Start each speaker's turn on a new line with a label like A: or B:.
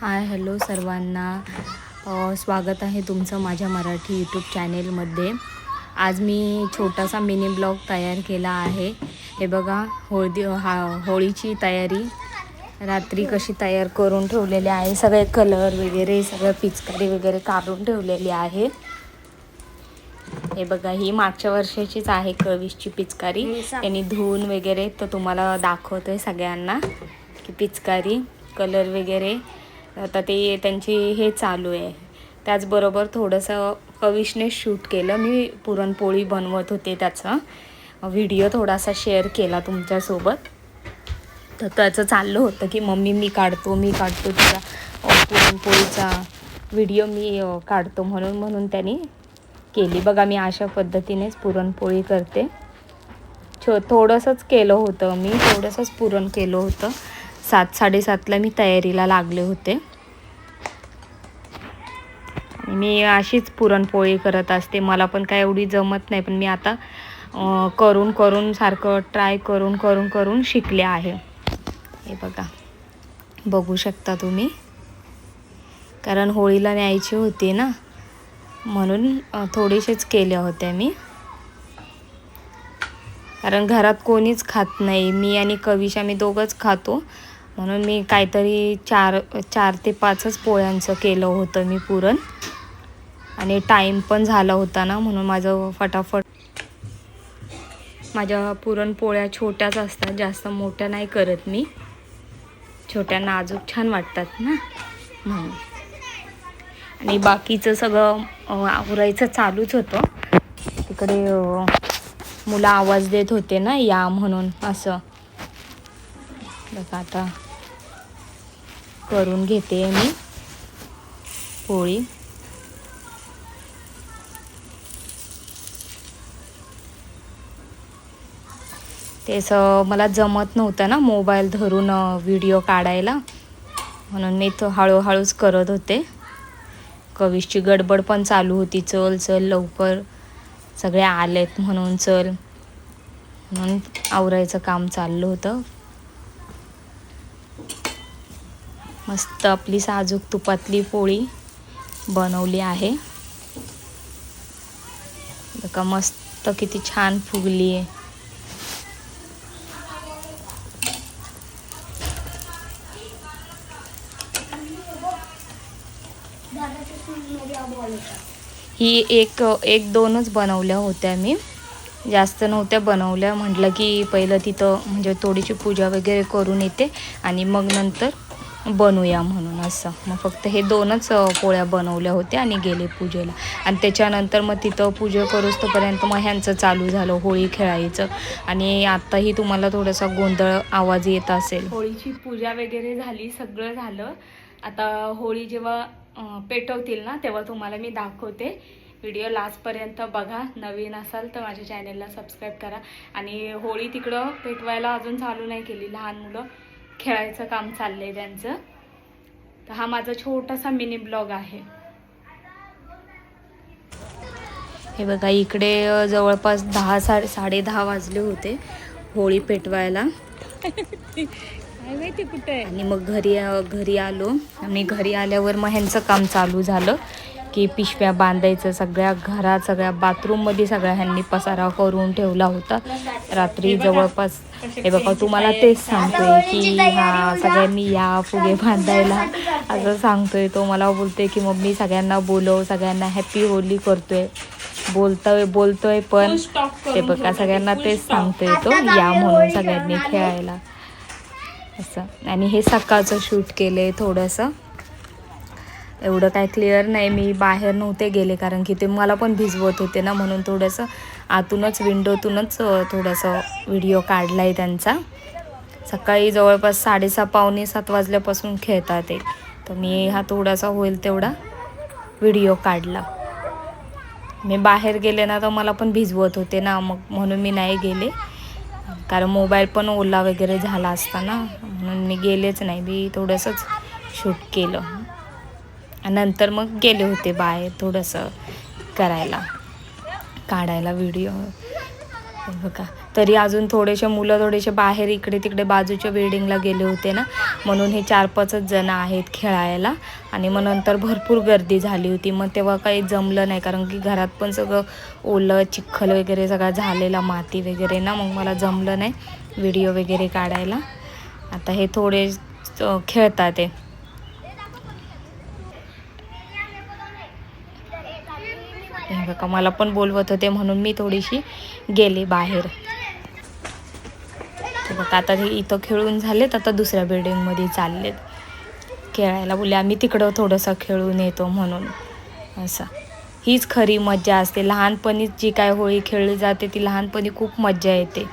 A: Hi hello सर्वांना, स्वागत आहे तुमचं माझ्या मराठी यूट्यूब चॅनेलमध्ये। आज मी छोटासा मिनी ब्लॉग तयार केला आहे। हे बघा, होळीची तयारी रात्री कशी तयार करून ठेवलेली आहे। सगळे कलर वगैरे सगळं पिचकारी वगैरे काढून ठेवलेली आहे। हे बघा, ही मागच्या वर्षाचीच आहे कविशची पिचकारी। त्यांनी धुवून वगैरे तर तुम्हाला दाखवतोय सगळ्यांना की पिचकारी कलर वगैरे आता ते त्यांची हे चालू आहे। त्याचबरोबर थोडंसं कविशने शूट केलं, मी पुरणपोळी बनवत होते त्याचा व्हिडिओ थोडासा शेअर केला तुमच्यासोबत। तर त्याचं चाललं होतं की मम्मी मी काढतो तुझा पुरणपोळीचा व्हिडिओ मी काढतो म्हणून त्यांनी केली। बघा, मी अशा पद्धतीनेच पुरणपोळी करते। थोडंसंच केलं होतं, मी थोडंसंच पुरण केलं होतं। 7:30ला मी तयारीला लागले होते। मी अशीच पुरणपोळी करत असते, मला पण काय एवढी जमत नाही, पण मी आता करून सारखं ट्राय करून शिकले आहे। हे बघा, बघू शकता तुम्ही, कारण होळीला न्यायची होती ना म्हणून थोडीशीच केल्या होत्या मी, कारण घरात कोणीच खात नाही, मी आणि कविश आम्ही दोघंच खातो म्हणून मी काहीतरी 4 ते 5च पोळ्यांचं केलं होतं मी पुरण। आणि टाईम पण झाला होता ना म्हणून माझं फटाफट, माझ्या पुरणपोळ्या छोट्याच असतात, जास्त मोठ्या नाही करत मी, छोट्या नाजूक छान वाटतात ना म्हणून। आणि बाकीचं सगळं आवरायचं चालूच होतं, तिकडे मुलं आवाज देत होते ना या म्हणून असं। बघा, आता करून घेते मी पोळी। तेच मला जमत नव्हतं ना मोबाईल धरून व्हिडिओ काढायला, म्हणून मी तो हळूहळूच करत होते। कविशची गडबड पण चालू होती, चल लवकर सगळे आलेत म्हणून चल, म्हणून आवरायचं काम चाललं होतं। मस्त आपली साजूक तुपातली पोळी बनवली आहे बघा, मस्त किती छान फुगली आहे। ही एक दोनच बनवल्या होत्या मी, जास्त नव्हत्या बनवल्या। म्हटलं की पहिलं तिथं म्हणजे थोडीशी पूजा वगैरे करून येते आणि मग नंतर बनवूया म्हणून असं। मग फक्त हे 2च पोळ्या बनवल्या होत्या आणि गेले पूजेला। आणि त्याच्यानंतर मग तिथं पूजा करूच तोपर्यंत मग ह्यांचं चालू झालं होळी खेळायचं। आणि आत्ताही तुम्हाला थोडासा गोंधळ आवाज येत असेल। होळीची पूजा वगैरे झाली, सगळं झालं। आता होळी जेव्हा पेटवतील ना तेव्हा तुम्हाला मी दाखवते। व्हिडिओ लास्टपर्यंत बघा, नवीन असाल तर माझ्या चॅनेलला सबस्क्राईब करा। आणि होळी तिकडं पेटवायला अजून चालू नाही केली, लहान मुलं खेळायचं काम चाललंय त्यांचं। तर हा माझा छोटासा मिनी ब्लॉग आहे। हे बघा, इकडे जवळपास 10-10:30 वाजले होते होळी पेटवायला। काय माहिती कुठे। आणि मग घरी आलो आणि घरी आल्यावर मग ह्यांचं काम चालू झालं की पिशव्या बांधायचं। सगळ्या घरात, सगळ्या बाथरूममध्ये सगळ्या ह्यांनी पसारा करून ठेवला होता रात्री जवळपास। हे बघा, तुम्हाला तेच सांगतोय की हा सगळ्यांनी या फुगे बांधायला असं सांगतोय। तो मला बोलतोय की मम्मी सगळ्यांना बोलव, सगळ्यांना हॅपी होली करतोय, बोलतोय पण ते बघा सगळ्यांना तेच सांगतोय तो या म्हणून सगळ्यांनी खेळायला असं। आणि हे सकाळचं शूट केलंय थोडंसं, एवढं काय क्लिअर नाही, मी बाहेर नव्हते गेले कारण की ते मला पण भिजवत होते ना, म्हणून थोडंसं आतूनच विंडोतूनच थोडंसं व्हिडिओ काढलाय त्यांचा। सकाळी जवळपास 6:30-7 वाजल्यापासून खेळतात ते, तर मी हा थोडासा होईल तेवढा व्हिडिओ काढला। मी बाहेर गेले ना तर मला पण भिजवत होते ना, मग म्हणून मी नाही गेले, कारण मोबाईल पण ओला वगैरे झाला असता ना, म्हणून मी गेलेच नाही। मी थोडंसंच शूट केलं, नंतर मग गेले होते बाहेर थोडंसं काढायला व्हिडिओ। बघा, तरी अजून थोडेसे मुलं थोडेसे बाहेर इकडे तिकडे बाजूच्या बिल्डिंगला गेले होते ना, म्हणून हे 4-5च जण आहेत खेळायला. आणि मग नंतर भरपूर गर्दी झाली होती. मग तेव्हा काही जमलं नाही, कारण की घरात पण सगळं ओलं चिखल वगैरे सगळा झालेला, माती वगैरे ना, मग मला जमलं नाही व्हिडिओ वगैरे काढायला. आता हे थोडे खेळतात ते. हे बघा, मला पण बोलवत होते म्हणून मी थोडीशी गेले बाहेर. बघा आता हे इथं खेळून झालेत, आता दुसऱ्या बिल्डिंगमध्ये चाललेत खेळायला. बोलले आम्ही तिकडं थोडंसं खेळून येतो म्हणून. असं हीच खरी मज्जा असते. लहानपणीच जी काय होळी खेळली जाते ती लहानपणी खूप मज्जा येते.